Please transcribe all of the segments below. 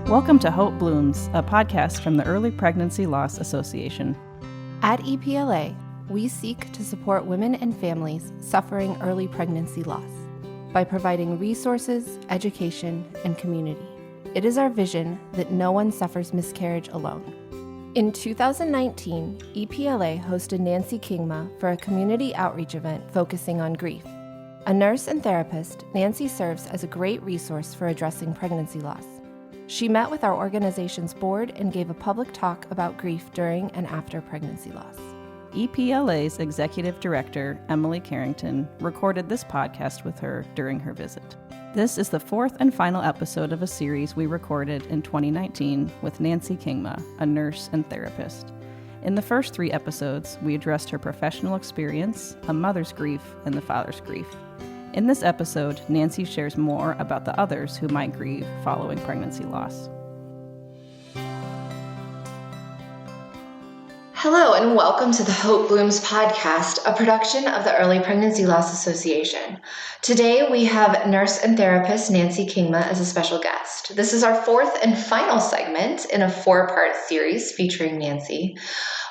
Welcome to Hope Blooms, a podcast from the Early Pregnancy Loss Association. At EPLA, we seek to support women and families suffering early pregnancy loss by providing resources, education, and community. It is our vision that no one suffers miscarriage alone. In 2019, EPLA hosted Nancy Kingma for a community outreach event focusing on grief. A nurse and therapist, Nancy serves as a great resource for addressing pregnancy loss. She met with our organization's board and gave a public talk about grief during and after pregnancy loss. EPLA's executive director, Emily Carrington, recorded this podcast with her during her visit. This is the fourth and final episode of a series we recorded in 2019 with Nancy Kingma, a nurse and therapist. In the first 3 episodes, we addressed her professional experience, a mother's grief, and the father's grief. In this episode, Nancy shares more about the others who might grieve following pregnancy loss. Hello and welcome to the Hope Blooms podcast, a production of the Early Pregnancy Loss Association. Today we have nurse and therapist Nancy Kingma as a special guest. This is our 4th and final segment in a 4-part series featuring Nancy.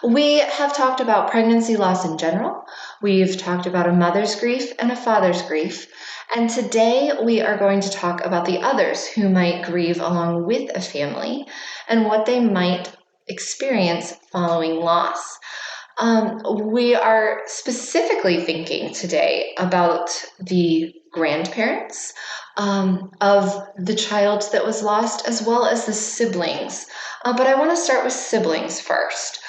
We have talked about pregnancy loss in general. We've talked about a mother's grief and a father's grief. And today we are going to talk about the others who might grieve along with a family and what they might experience following loss. We are specifically thinking today about the grandparents of the child that was lost, as well as the siblings. But I want to start with siblings first.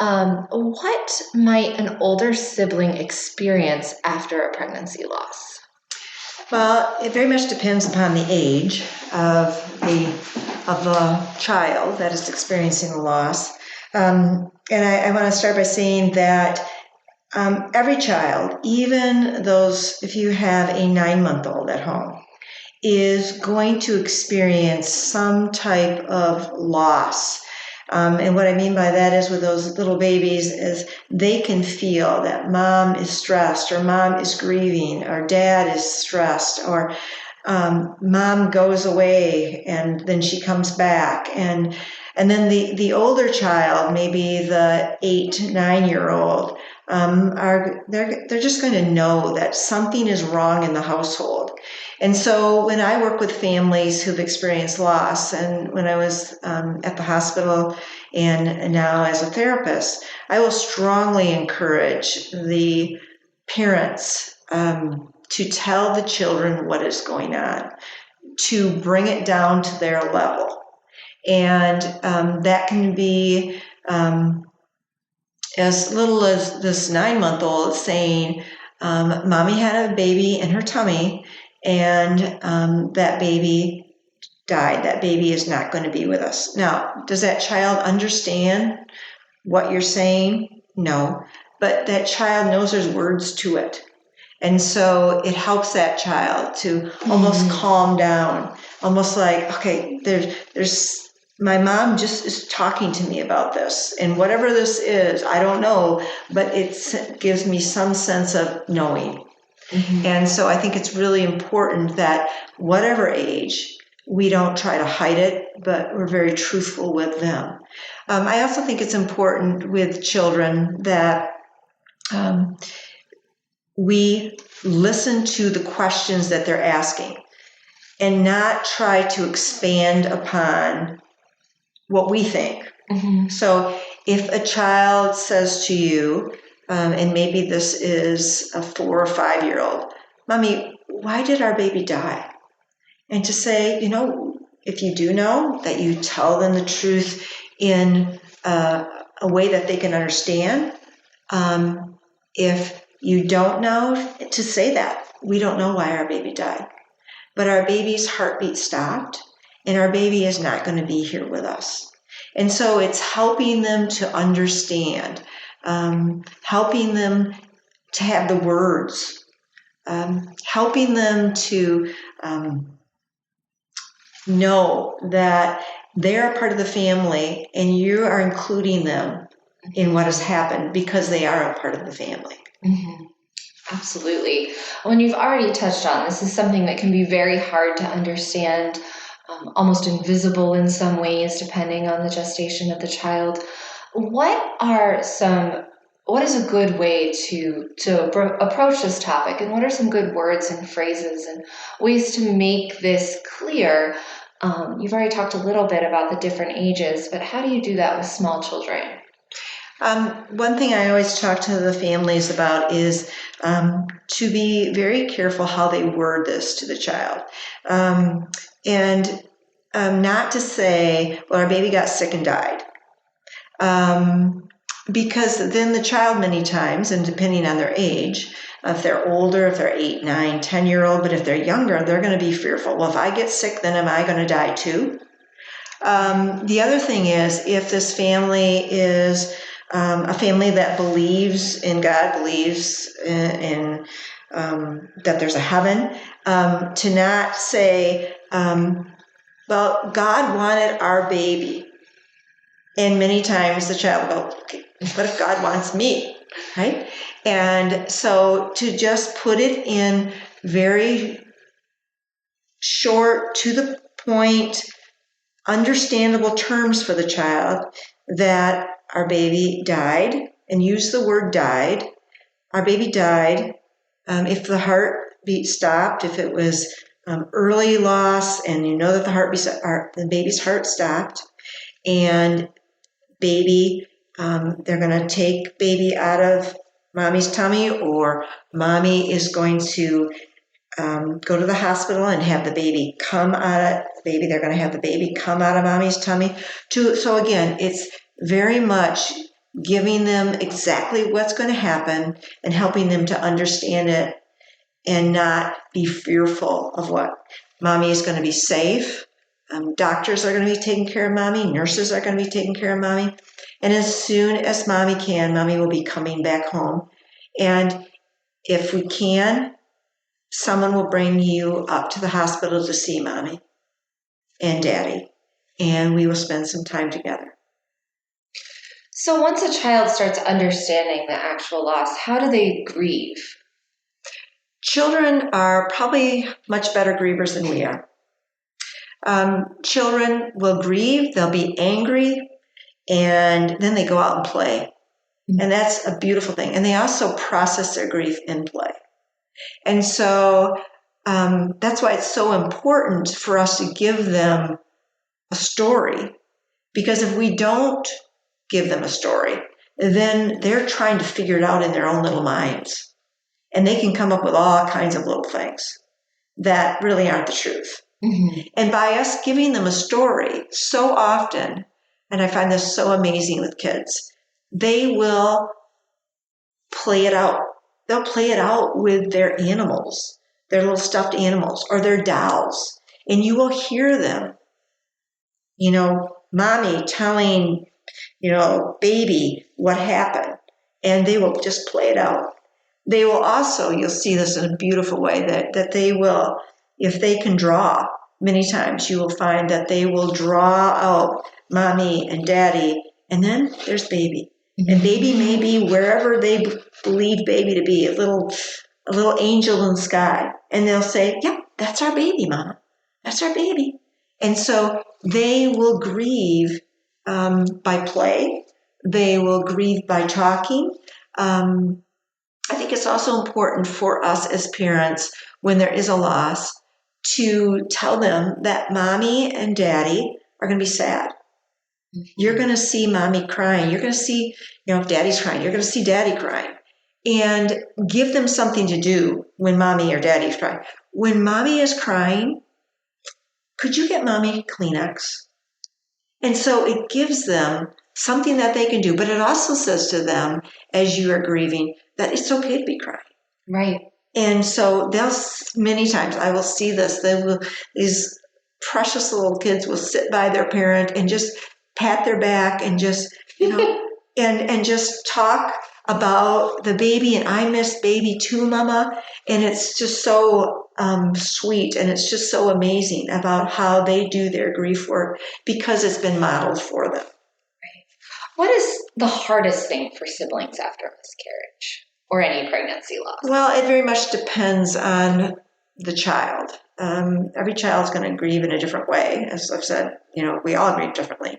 What might an older sibling experience after a pregnancy loss? Well, it very much depends upon the age of the child that is experiencing the loss. And I want to start by saying that every child, even those, if you have a 9-month-old at home, is going to experience some type of loss. And what I mean by that is with those little babies is they can feel that mom is stressed or mom is grieving or dad is stressed or mom goes away and then she comes back. And then the older child, maybe the 8-9-year-old, they're just going to know that something is wrong in the household. And so when I work with families who've experienced loss, and when I was at the hospital and now as a therapist, I will strongly encourage the parents to tell the children what is going on, to bring it down to their level. And that can be as little as this 9-month-old saying, Mommy had a baby in her tummy, and that baby died. That baby is not going to be with us. Now, does that child understand what you're saying? No. But that child knows there's words to it. And so it helps that child to almost calm down, almost like, okay, there's my mom just is talking to me about this. And whatever this is, I don't know, but it gives me some sense of knowing. Mm-hmm. And so I think it's really important that whatever age, we don't try to hide it, but we're very truthful with them. I also think it's important with children that we listen to the questions that they're asking and not try to expand upon what we think. Mm-hmm. So if a child says to you, and maybe this is a 4 or 5-year-old, Mommy, why did our baby die? And to say, if you do know, that you tell them the truth in a way that they can understand. If you don't know, to say that. We don't know why our baby died. But our baby's heartbeat stopped, and our baby is not going to be here with us. And so it's helping them to understand, helping them to have the words, helping them to know that they're a part of the family and you are including them in what has happened because they are a part of the family. Mm-hmm. Absolutely. When you've already touched on, this is something that can be very hard to understand almost invisible in some ways, depending on the gestation of the child. What is a good way to approach this topic, and what are some good words and phrases and ways to make this clear? You've already talked a little bit about the different ages, but how do you do that with small children? One thing I always talk to the families about is to be very careful how they word this to the child. And not to say, well, our baby got sick and died. Because then the child many times, and depending on their age, if they're older, if they're 8, 9, 10-year-old, but if they're younger, they're going to be fearful. Well, if I get sick, then am I going to die too? The other thing is, if this family is a family that believes in God, believes in that there's a heaven, to not say, well, God wanted our baby. And many times the child will go, okay, what if God wants me, right? And so to just put it in very short, to the point, understandable terms for the child, that our baby died, and use the word died. Our baby died. If the heartbeat stopped, if it was early loss, and you know that the baby's heart stopped, and baby, they're going to take baby out of mommy's tummy, or mommy is going to go to the hospital and have the baby come out of they're going to have the baby come out of mommy's tummy. So again, it's very much giving them exactly what's going to happen and helping them to understand it and not be fearful of what. Mommy is going to be safe. Doctors are going to be taking care of mommy. Nurses are going to be taking care of mommy. And as soon as mommy can, mommy will be coming back home. And if we can, someone will bring you up to the hospital to see mommy and daddy. And we will spend some time together. So once a child starts understanding the actual loss, how do they grieve? Children are probably much better grievers than we are. Children will grieve, they'll be angry, and then they go out and play. And that's a beautiful thing. And they also process their grief in play. And so that's why it's so important for us to give them a story. Because if we don't give them a story, then they're trying to figure it out in their own little minds. And they can come up with all kinds of little things that really aren't the truth. Mm-hmm. And by us giving them a story so often, and I find this so amazing with kids, they will play it out. They'll play it out with their animals, their little stuffed animals, or their dolls. And you will hear them, mommy telling, baby what happened. And they will just play it out. They will also, you'll see this in a beautiful way, that they will, if they can draw, many times you will find that they will draw out mommy and daddy, and then there's baby. Mm-hmm. And baby may be wherever they believe baby to be, a little angel in the sky. And they'll say, yeah, that's our baby, mama. That's our baby. And so they will grieve by play. They will grieve by talking. I think it's also important for us as parents, when there is a loss, to tell them that mommy and daddy are going to be sad. Mm-hmm. You're going to see mommy crying. You're going to see, if daddy's crying, you're going to see daddy crying. And give them something to do when mommy or daddy's crying. When mommy is crying, could you get mommy Kleenex? And so it gives them something that they can do, but it also says to them, as you are grieving, that it's okay to be crying. Right. And so many times I will see this. These precious little kids will sit by their parent and just pat their back and just, and just talk about the baby. And I miss baby too, mama. And it's just so sweet. And it's just so amazing about how they do their grief work because it's been modeled for them. Right. What is the hardest thing for siblings after a miscarriage or any pregnancy loss? Well, it very much depends on the child. Every child's going to grieve in a different way. As I've said, we all grieve differently.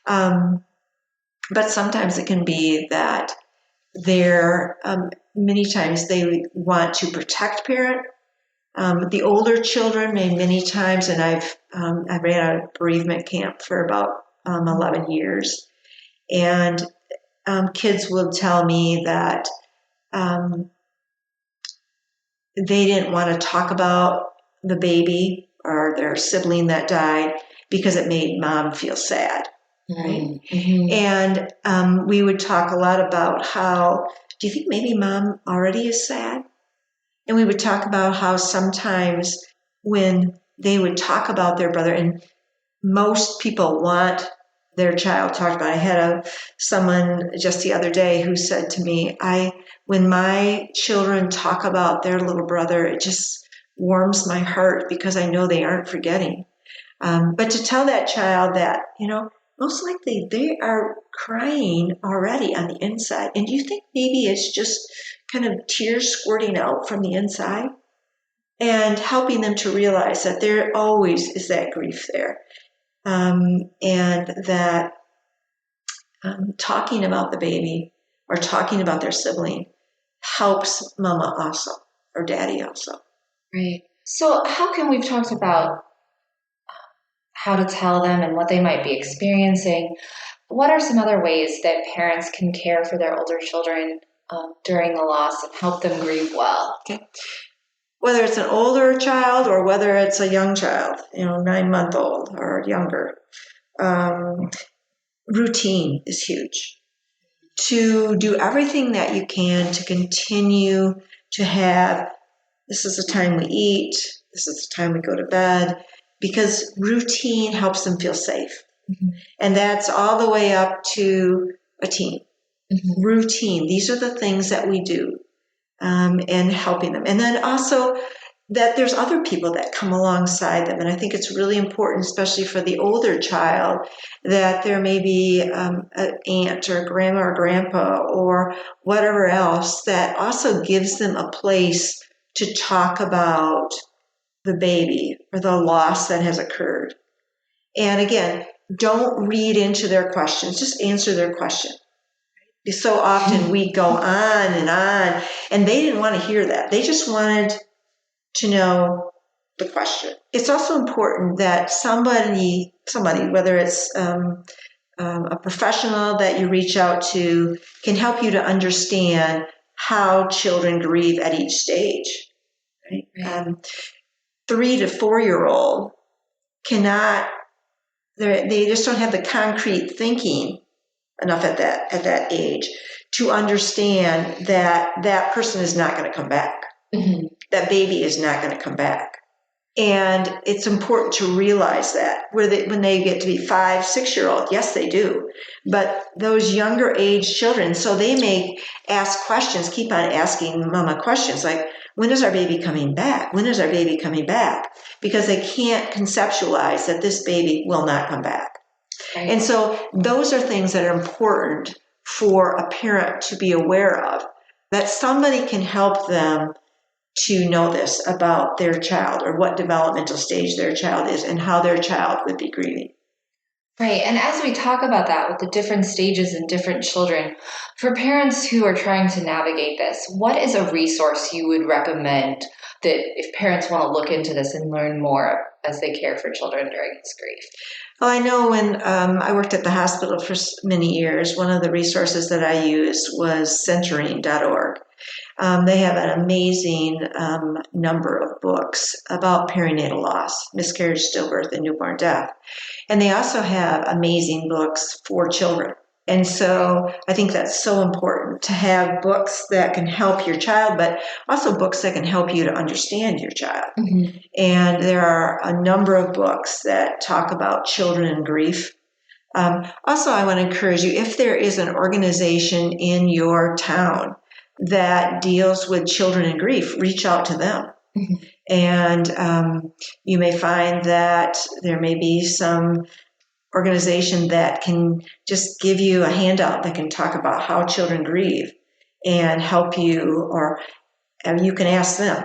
But sometimes it can be that many times they want to protect parent. The older children may many times, and I ran a bereavement camp for about 11 years, and kids will tell me that they didn't want to talk about the baby or their sibling that died because it made mom feel sad. Right? Mm-hmm. And we would talk a lot about how, do you think maybe mom already is sad? And we would talk about how sometimes when they would talk about their brother, and most people want their child talked about. I had someone just the other day who said to me, when my children talk about their little brother, it just warms my heart because I know they aren't forgetting. But to tell that child that, most likely they are crying already on the inside. And do you think maybe it's just kind of tears squirting out from the inside? And helping them to realize that there always is that grief there. And that talking about the baby or talking about their sibling helps mama also, or daddy also. Right. So we've talked about how to tell them and what they might be experiencing. What are some other ways that parents can care for their older children during the loss and help them grieve well? Okay. Whether it's an older child or whether it's a young child, 9-month-old or younger, routine is huge. To do everything that you can to continue to have, this is the time we eat, this is the time we go to bed, because routine helps them feel safe. Mm-hmm. And that's all the way up to a teen. Mm-hmm. Routine, these are the things that we do, and helping them. And then also that there's other people that come alongside them. And I think it's really important, especially for the older child, that there may be an aunt or grandma or grandpa or whatever else that also gives them a place to talk about the baby or the loss that has occurred. And again, don't read into their questions, just answer their question. So often we go on, and they didn't want to hear that. They just wanted to know the question. It's also important that somebody, whether it's a professional that you reach out to, can help you to understand how children grieve at each stage. Right? 3 to 4-year-old cannot, they just don't have the concrete thinking enough at that age to understand that person is not going to come back. Mm-hmm. That baby is not going to come back. And it's important to realize that when they get to be 5, 6-year-old, yes, they do. But those younger age children, so they may ask questions, keep on asking mama questions like, when is our baby coming back? When is our baby coming back? Because they can't conceptualize that this baby will not come back. Right. And so those are things that are important for a parent to be aware of, that somebody can help them to know this about their child or what developmental stage their child is and how their child would be grieving. Right. And as we talk about that with the different stages and different children, for parents who are trying to navigate this, what is a resource you would recommend that if parents want to look into this and learn more as they care for children during this grief? Well, I know when I worked at the hospital for many years, one of the resources that I used was centering.org. They have an amazing number of books about perinatal loss, miscarriage, stillbirth, and newborn death. And they also have amazing books for children. And so I think that's so important to have books that can help your child, but also books that can help you to understand your child. Mm-hmm. And there are a number of books that talk about children and grief. Also, I want to encourage you, if there is an organization in your town that deals with children and grief, reach out to them. Mm-hmm. And you may find that there may be some organization that can just give you a handout that can talk about how children grieve and help you, or you can ask them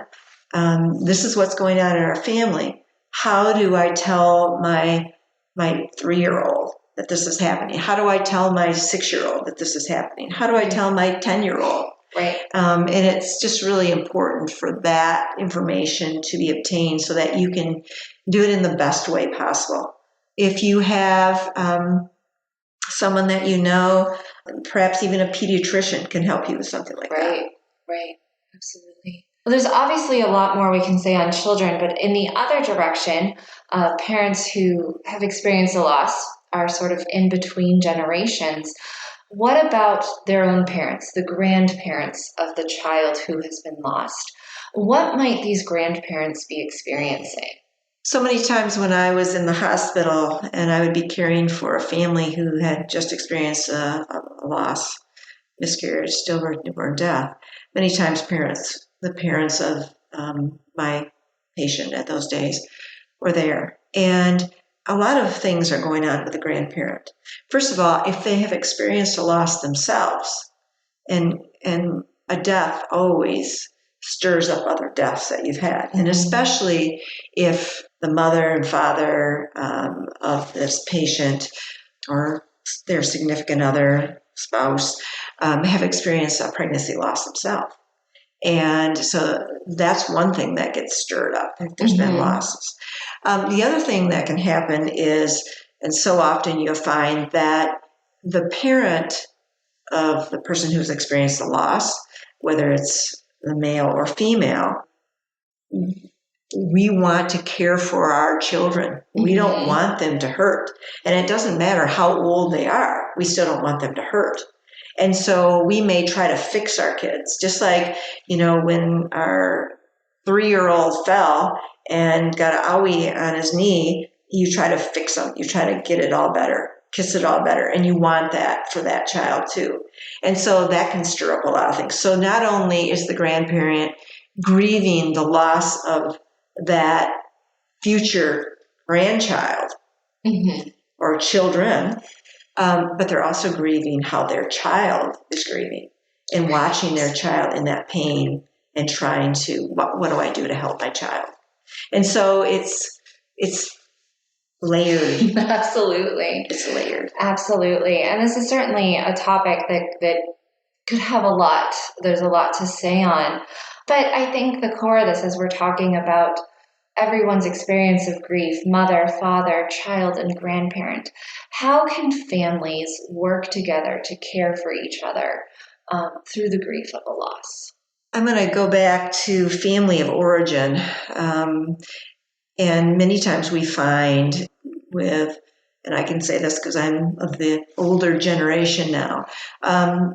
this is what's going on in our family. How do I tell my 3-year-old that this is happening? How do I tell my 6-year-old that this is happening? How do I tell my 10-year-old? Right. And it's just really important for that information to be obtained so that you can do it in the best way possible. If you have someone that you know, perhaps even a pediatrician can help you with something like that. Right. Absolutely. Well, there's obviously a lot more we can say on children, but in the other direction, parents who have experienced a loss are sort of in between generations. What about their own parents, the grandparents of the child who has been lost? What might these grandparents be experiencing? So many times when I was in the hospital and I would be caring for a family who had just experienced a loss, miscarriage, stillbirth, newborn death, many times the parents of my patient at those days were there. And a lot of things are going on with the grandparent. First of all, if they have experienced a loss themselves, and a death always stirs up other deaths that you've had. And especially if the mother and father of this patient or their significant other, spouse, have experienced a pregnancy loss themselves. And so that's one thing that gets stirred up if there's been losses. The other thing that can happen is, and so often you'll find that the parent of the person who's experienced the loss, whether it's the male or female, we want to care for our children. We don't want them to hurt. And it doesn't matter how old they are, we still don't want them to hurt. And so we may try to fix our kids, just like, when our 3-year-old fell and got an owie on his knee, you try to fix him. You try to get it all better, kiss it all better. And you want that for that child too. And so that can stir up a lot of things. So not only is the grandparent grieving the loss of that future grandchild or children, but they're also grieving how their child is grieving and watching their child in that pain and trying to, what do I do to help my child? And so it's layered. Absolutely. It's layered. Absolutely. And this is certainly a topic that could have there's a lot to say on. But I think the core of this, as we're talking about everyone's experience of grief, mother, father, child, and grandparent, how can families work together to care for each other through the grief of a loss? I'm going to go back to family of origin. And many times we find and I can say this because I'm of the older generation now,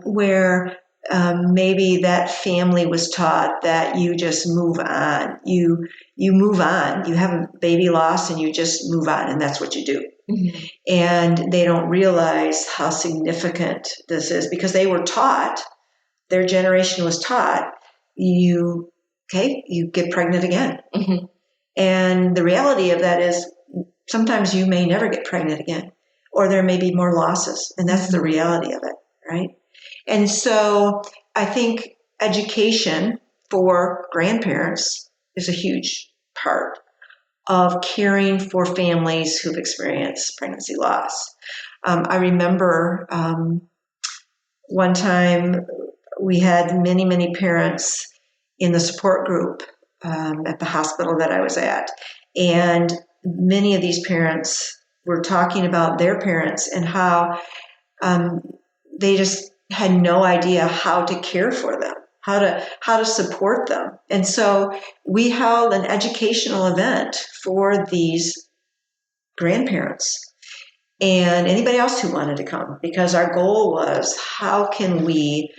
where maybe that family was taught that you just move on. You move on. You have a baby loss and you just move on, and that's what you do. And they don't realize how significant this is because they were taught, their generation was taught, you get pregnant again. And the reality of that is sometimes you may never get pregnant again, or there may be more losses. And that's the reality of it, right? And so I think education for grandparents is a huge part of caring for families who've experienced pregnancy loss. I remember one time we had many, many parents in the support group at the hospital that I was at. And many of these parents were talking about their parents and how they just had no idea how to care for them, how to support them. And so we held an educational event for these grandparents and anybody else who wanted to come, because our goal was, how can we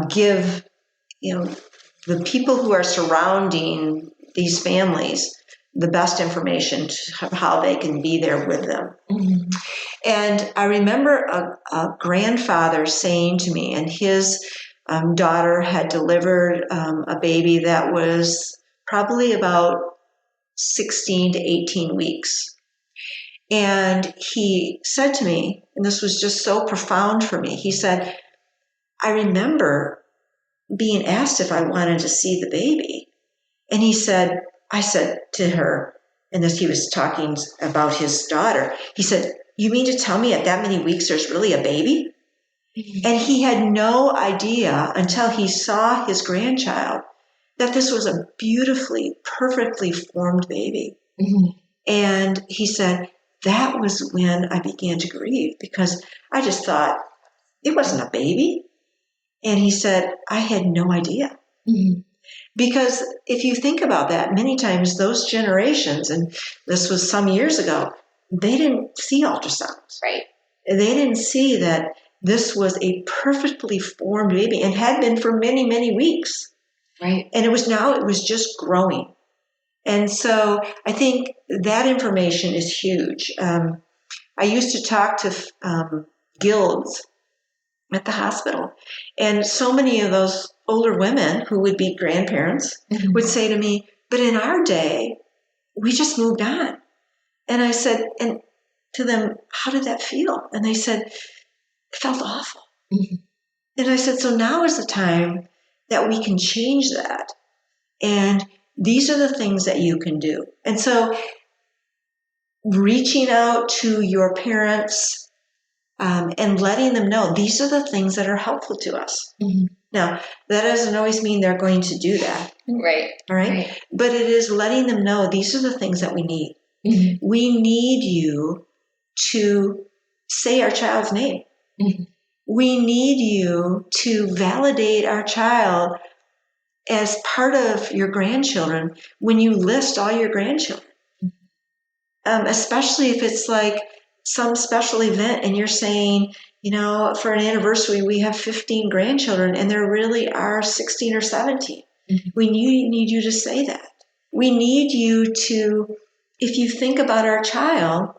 give the people who are surrounding these families the best information of how they can be there with them. And I remember a grandfather saying to me, and his daughter had delivered a baby that was probably about 16 to 18 weeks. And he said to me, and this was just so profound for me, he said, I remember being asked if I wanted to see the baby. And I said to her, and as he was talking about his daughter, he said, "You mean to tell me at that many weeks there's really a baby?" And he had no idea until he saw his grandchild that this was a beautifully, perfectly formed baby. Mm-hmm. And he said, that was when I began to grieve, because I just thought it wasn't a baby. And he said, I had no idea. Mm-hmm. Because if you think about that, many times those generations, and this was some years ago, they didn't see ultrasounds. Right. They didn't see that this was a perfectly formed baby and had been for many, many weeks. Right. And it was just growing. And so I think that information is huge. I used to talk to guilds at the hospital, and so many of those older women who would be grandparents Mm-hmm. would say to me, but in our day, we just moved on. And I said, and to them, how did that feel? And they said, it felt awful. Mm-hmm. And I said, so now is the time that we can change that. And these are the things that you can do. And so reaching out to your parents and letting them know these are the things that are helpful to us. Mm-hmm. Now, that doesn't always mean they're going to do that. Right. All right. Right. But it is letting them know these are the things that we need. Mm-hmm. We need you to say our child's name. Mm-hmm. We need you to validate our child as part of your grandchildren when you list all your grandchildren. Especially if it's like some special event and you're saying, for an anniversary, we have 15 grandchildren and there really are 16 or 17. Mm-hmm. We need you to say that. We need you to, if you think about our child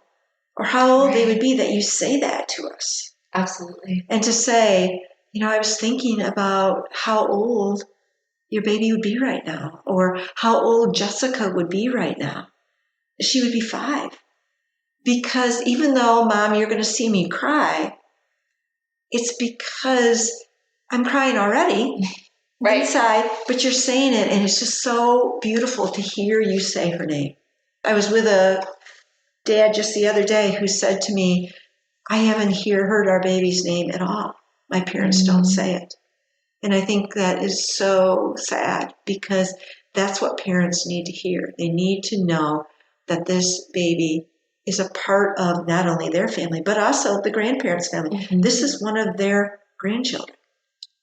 or how old they would be, that you say that to us. Absolutely. And to say, I was thinking about how old your baby would be right now, or how old Jessica would be right now. She would be 5. Because even though, Mom, you're going to see me cry, it's because I'm crying already inside, but you're saying it, and it's just so beautiful to hear you say her name. I was with a dad just the other day who said to me, I haven't heard our baby's name at all. My parents don't say it. And I think that is so sad, because that's what parents need to hear. They need to know that this baby is a part of not only their family, but also the grandparents' family. Mm-hmm. This is one of their grandchildren.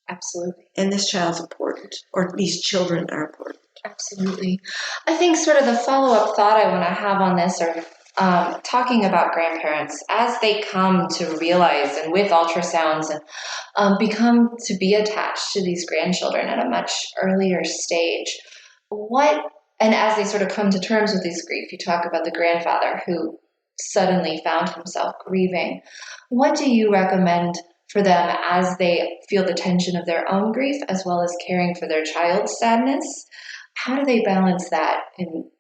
Absolutely. And this child's important, or these children are important. Absolutely. I think sort of the follow-up thought I want to have on this, or talking about grandparents as they come to realize, and with ultrasounds, and become to be attached to these grandchildren at a much earlier stage. And as they sort of come to terms with this grief, you talk about the grandfather who suddenly found himself grieving. What do you recommend for them as they feel the tension of their own grief, as well as caring for their child's sadness? How do they balance that in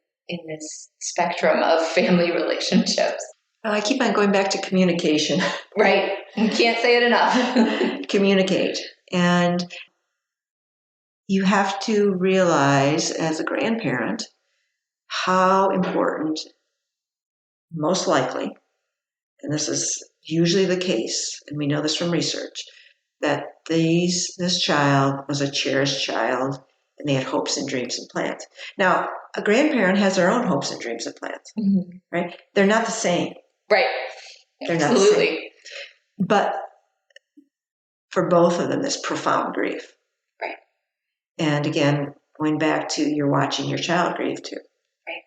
this spectrum of family relationships? I keep on going back to communication. Right. You can't say it enough. Communicate. And you have to realize as a grandparent how important, most likely, and this is usually the case, and we know this from research, that this child was a cherished child, and they had hopes and dreams and plans. Now, a grandparent has their own hopes and dreams and plans, mm-hmm. right? They're not the same. Right. They're Absolutely. Not the same. But for both of them, there's profound grief. Right. And again, going back to you're watching your child grieve too. Right.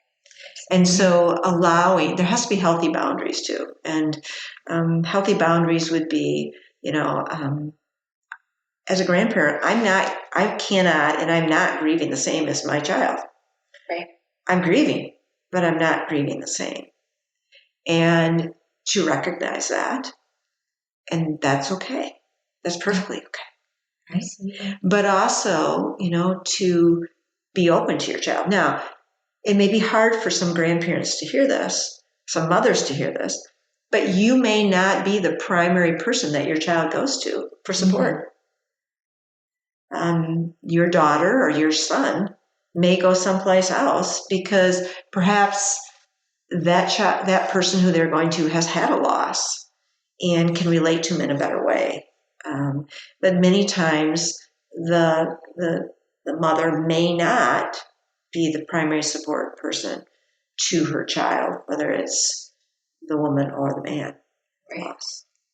And so there has to be healthy boundaries too. And healthy boundaries would be, as a grandparent, I cannot, and I'm not grieving the same as my child. Right. I'm grieving, but I'm not grieving the same. And to recognize that, and that's okay. That's perfectly okay. Right? Absolutely. But also, to be open to your child. Now, it may be hard for some grandparents to hear this, some mothers to hear this, but you may not be the primary person that your child goes to for support. Mm-hmm. Your daughter or your son may go someplace else because perhaps that person who they're going to has had a loss and can relate to them in a better way. But many times the mother may not be the primary support person to her child, whether it's the woman or the man. Right.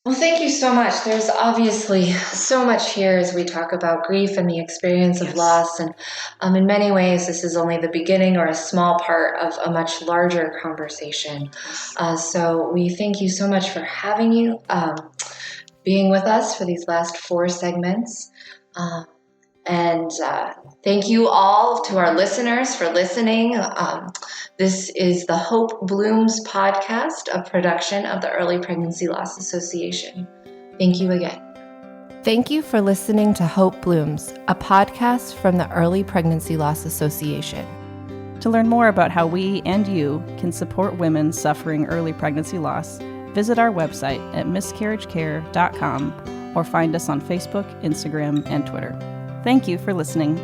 Well, thank you so much. There's obviously so much here as we talk about grief and the experience of loss. And in many ways, this is only the beginning or a small part of a much larger conversation. So we thank you so much for having you, being with us for these last 4 segments. And thank you all to our listeners for listening. This is the Hope Blooms podcast, a production of the Early Pregnancy Loss Association. Thank you again. Thank you for listening to Hope Blooms, a podcast from the Early Pregnancy Loss Association. To learn more about how we and you can support women suffering early pregnancy loss, visit our website at miscarriagecare.com or find us on Facebook, Instagram, and Twitter. Thank you for listening.